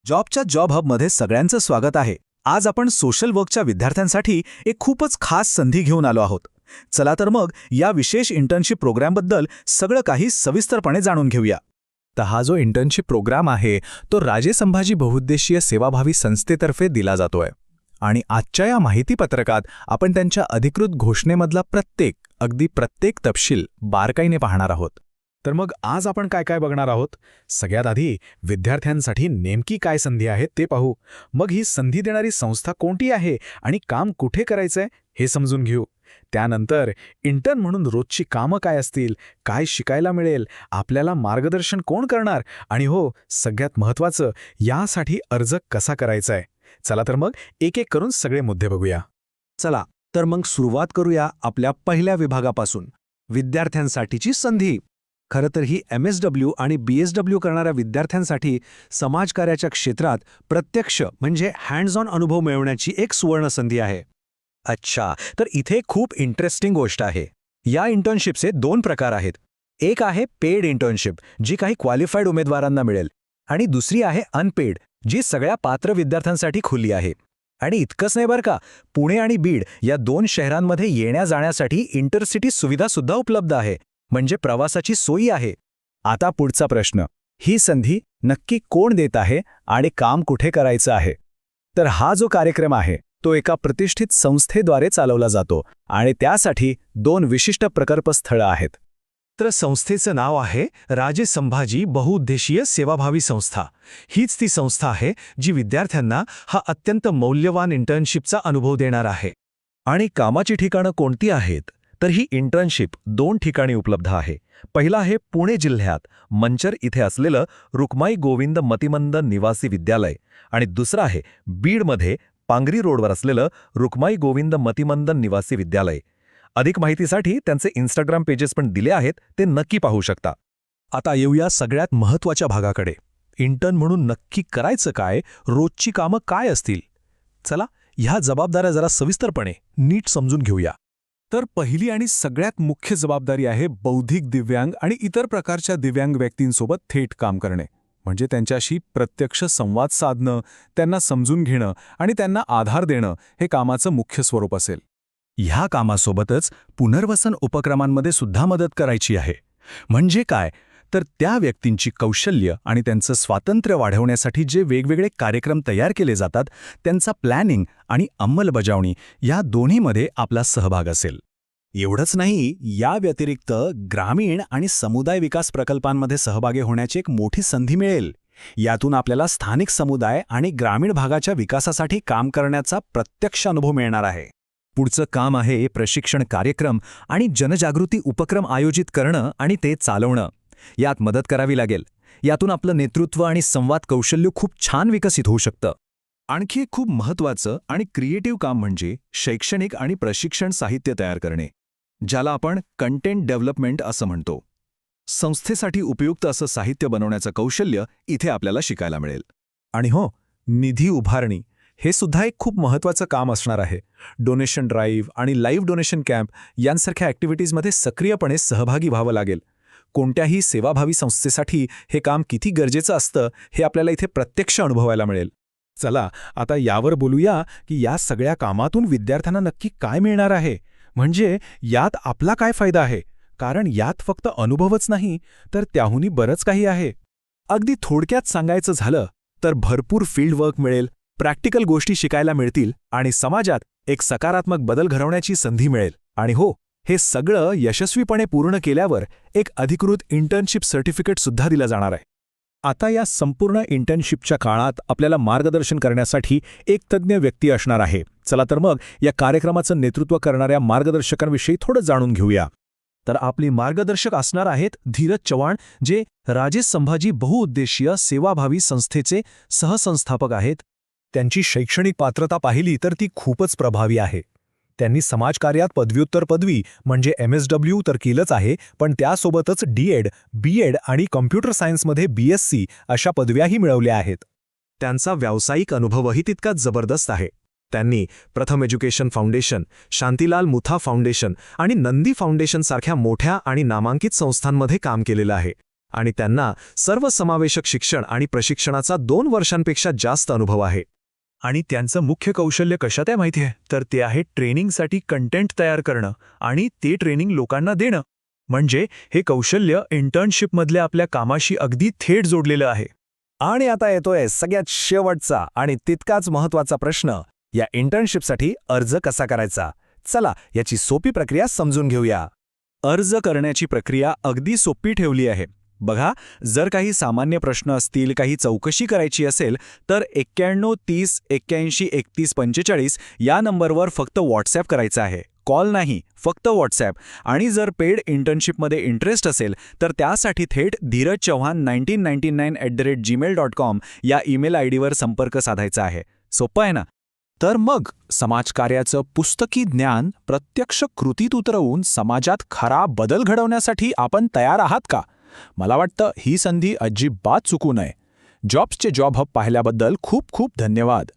जॉबच्या जॉब हबमध्ये सगळ्यांचं स्वागत आहे. आज आपण सोशल वर्कच्या विद्यार्थ्यांसाठी एक खूपच खास संधी घेऊन आलो आहोत. चला तर मग या विशेष इंटर्नशिप प्रोग्रामबद्दल सगळं काही सविस्तरपणे जाणून घेऊया. तर हा जो इंटर्नशिप प्रोग्राम आहे तो राजे संभाजी बहुउद्देशीय सेवाभावी संस्थेतर्फे दिला जातोय. आणि आजच्या या माहितीपत्रकात आपण त्यांच्या अधिकृत घोषणेमधला अगदी प्रत्येक तपशील बारकाईने पाहणार आहोत. तर मग आज आपण काय काय बघणार आहोत? सगळ्यात आधी विद्यार्थ्यांसाठी नेमकी काय संधी आहे ते पाहू. मग ही संधी देणारी संस्था कोणती आहे आणि काम कुठे करायचंय हे समजून घेऊ. त्यानंतर इंटर्न म्हणून रोजची कामं काय असतील, काय शिकायला मिळेल, आपल्याला मार्गदर्शन कोण करणार आणि सगळ्यात महत्त्वाचं, यासाठी अर्ज कसा करायचाय. चला तर मग एक एक करून सगळे मुद्दे बघूया. चला तर मग सुरुवात करूया आपल्या पहिल्या विभागापासून, विद्यार्थ्यांसाठीची संधी. खरं तर ही MSW आणि BSW करणाऱ्या विद्यार्थ्यांसाठी समाजकार्याच्या क्षेत्रात प्रत्यक्ष म्हणजे हँड्स ऑन अनुभव मिळवण्याची एक सुवर्ण संधी आहे. अच्छा, तर इथे खूप इंटरेस्टिंग गोष्ट आहे. या इंटर्नशिपचे 2 प्रकार आहेत. एक आहे पेड इंटर्नशिप, जी काही क्वालिफाईड उमेदवारांना मिळेल, आणि दुसरी आहे अनपेड, जी सगळ्या पात्र विद्यार्थ्यांसाठी खुली आहे. आणि इतकंच नाही बरं का, पुणे आणि बीड या 2 शहरांमध्ये येण्या-जाण्यासाठी इंटरसिटी सुविधासुद्धा उपलब्ध आहे, म्हणजे प्रवासाची सोयी आहे. आता पुढचा प्रश्न, ही संधी नक्की कोण देत आहे आणि काम कुठे करायचं आहे? तर हा जो कार्यक्रम आहे तो एका प्रतिष्ठित संस्थेद्वारे चालवला जातो आणि त्यासाठी 2 विशिष्ट प्रकल्प स्थळं आहेत. तर संस्थेचं नाव आहे राजे संभाजी बहुउद्देशीय सेवाभावी संस्था. हीच ती संस्था आहे जी विद्यार्थ्यांना हा अत्यंत मौल्यवान इंटर्नशिपचा अनुभव देणार आहे. आणि कामाची ठिकाणं कोणती आहेत? तर ही इंटर्नशिप 2 ठिकाणी उपलब्ध आहे. पहिला आहे पुणे जिल्ह्यात मंचर इथे असलेलं रुक्माई गोविंद मतिमंद निवासी विद्यालय, आणि दुसरं आहे बीडमध्ये पांगरी रोडवर असलेलं रुक्माई गोविंद मतिमंद निवासी विद्यालय. अधिक माहितीसाठी त्यांचे इंस्टाग्राम पेजेस पण दिले आहेत, ते नक्की पाहू शकता. आता येऊया सगळ्यात महत्त्वाच्या भागाकडे. इंटर्न म्हणून नक्की करायचं काय, रोजची कामं काय असतील? चला ह्या जबाबदाऱ्या जरा सविस्तरपणे नीट समजून घेऊया. तर पहिली आणि सगळ्यात मुख्य जबाबदारी आहे बौद्धिक दिव्यांग आणि इतर प्रकारच्या दिव्यांग व्यक्तींसोबत थेट काम करणे, म्हणजे त्यांच्याशी प्रत्यक्ष संवाद साधणं, त्यांना समजून घेणं आणि त्यांना आधार देणं हे कामाचं मुख्य स्वरूप असेल. ह्या कामासोबतच पुनर्वसन उपक्रमांमध्ये सुद्धा मदत करायची आहे. म्हणजे काय, तर त्या व्यक्तींची कौशल्य आणि त्यांचं स्वातंत्र्य वाढवण्यासाठी जे वेगवेगळे कार्यक्रम तयार केले जातात, त्यांचा प्लॅनिंग आणि अंमलबजावणी या दोन्हीमध्ये आपला सहभाग असेल. एवढंच नाही, या व्यतिरिक्त ग्रामीण आणि समुदाय विकास प्रकल्पांमध्ये सहभागी होण्याची एक मोठी संधी मिळेल. यातून आपल्याला स्थानिक समुदाय आणि ग्रामीण भागाच्या विकासासाठी काम करण्याचा प्रत्यक्ष अनुभव मिळणार आहे. पुढचं काम आहे प्रशिक्षण कार्यक्रम आणि जनजागृती उपक्रम आयोजित करणं आणि ते चालवणं. यात मदत करावी लागेल. यातून आपलं नेतृत्व आणि संवाद कौशल्य खूप छान विकसित होऊ शकतं. आणखी एक खूप महत्त्वाचं आणि क्रिएटिव्ह काम म्हणजे शैक्षणिक आणि प्रशिक्षण साहित्य तयार करणे, ज्याला आपण कंटेंट डेव्हलपमेंट असं म्हणतो. संस्थेसाठी उपयुक्त असं साहित्य बनवण्याचं कौशल्य इथे आपल्याला शिकायला मिळेल. आणि निधी उभारणी हे सुद्धा एक खूप महत्त्वाचं काम असणार आहे. डोनेशन ड्राईव्ह आणि लाईव्ह डोनेशन कॅम्प यांसारख्या ॲक्टिव्हिटीजमध्ये सक्रियपणे सहभागी व्हावं लागेल. कोणत्याही सेवाभावी संस्थेसाठी हे काम किती गरजेचं असतं हे आपल्याला इथे प्रत्यक्ष अनुभवायला मिळेल. चला आता यावर बोलूया की या सगळ्या कामातून विद्यार्थ्यांना नक्की काय मिळणार आहे, म्हणजे यात आपला काय फायदा आहे. कारण यात फक्त अनुभवच नाही तर त्याहूनही बरंच काही आहे. अगदी थोडक्यात सांगायचं झालं तर भरपूर फील्ड वर्क मिळेल, प्रॅक्टिकल गोष्टी शिकायला मिळतील आणि समाजात एक सकारात्मक बदल घडवण्याची संधी मिळेल. आणि हे सगळं यशस्वीपणे पूर्ण केल्यावर एक अधिकृत इंटर्नशिप सर्टिफिकेट सुद्धा दिलं जाणार आहे. आता या संपूर्ण इंटर्नशिपच्या काळात आपल्याला मार्गदर्शन करण्यासाठी एक तज्ज्ञ व्यक्ती असणार आहे. चला तर मग या कार्यक्रमाचं नेतृत्व करणाऱ्या मार्गदर्शकांविषयी थोडं जाणून घेऊया. तर आपली मार्गदर्शक असणार आहेत धीरज चव्हाण, जे राजे संभाजी बहुउद्देशीय सेवाभावी संस्थेचे सहसंस्थापक आहेत. त्यांची शैक्षणिक पात्रता पाहिली तर ती खूपच प्रभावी आहे. त्यांनी समाजकार्यात पदव्युत्तर पदवी म्हणजे MSW तर केलंच आहे, पण त्यासोबतच D.Ed, B.Ed आणि कॉम्प्युटर सायन्समध्ये BSc अशा पदव्याही मिळवल्या आहेत. त्यांचा व्यावसायिक अनुभवही तितकाच जबरदस्त आहे. त्यांनी प्रथम education foundation, Shantilal Mutha foundation आणि नंदी फाउंडेशन सारख्या मोठ्या आणि नामांकित संस्थांमध्ये काम केलेलं आहे. आणि त्यांना सर्वसमावेशक शिक्षण आणि प्रशिक्षणाचा 2 वर्षांपेक्षा जास्त अनुभव आहे. आणि त्यांचं मुख्य कौशल्य कशात आहे माहिती आहे? तर ते आहे ट्रेनिंगसाठी कंटेंट तयार करणं आणि ते ट्रेनिंग लोकांना देणं. म्हणजे हे कौशल्य इंटर्नशिपमधल्या आपल्या कामाशी अगदी थेट जोडलेलं आहे. आणि आता येतोय सगळ्यात शेवटचा आणि तितकाच महत्त्वाचा प्रश्न, या इंटर्नशिपसाठी अर्ज कसा करायचा? चला याची सोपी प्रक्रिया समजून घेऊया. अर्ज करण्याची प्रक्रिया अगदी सोपी ठेवली आहे. बघा, जर काही सामान्य प्रश्न असतील, काही चौकशी करायची असेल, तर 91 30 81 31 45 या नंबरवर फक्त व्हॉट्सॲप करायचा आहे. कॉल नाही, फक्त व्हॉट्सॲप. आणि जर पेड इंटर्नशिपमध्ये इंटरेस्ट असेल तर त्यासाठी थेट dheerajchauhan1999@gmail.com या ईमेल आयडीवर संपर्क साधायचा आहे. सोपं आहे ना? तर मग समाजकार्याचं पुस्तकी ज्ञान प्रत्यक्ष कृतीत उतरवून समाजात खरा बदल घडवण्यासाठी आपण तयार आहात का? मला वाटतं ही संधी अजिबात चुकू नये. जॉब्सचे जॉब हब पाहिल्याबद्दल खूप खूप धन्यवाद.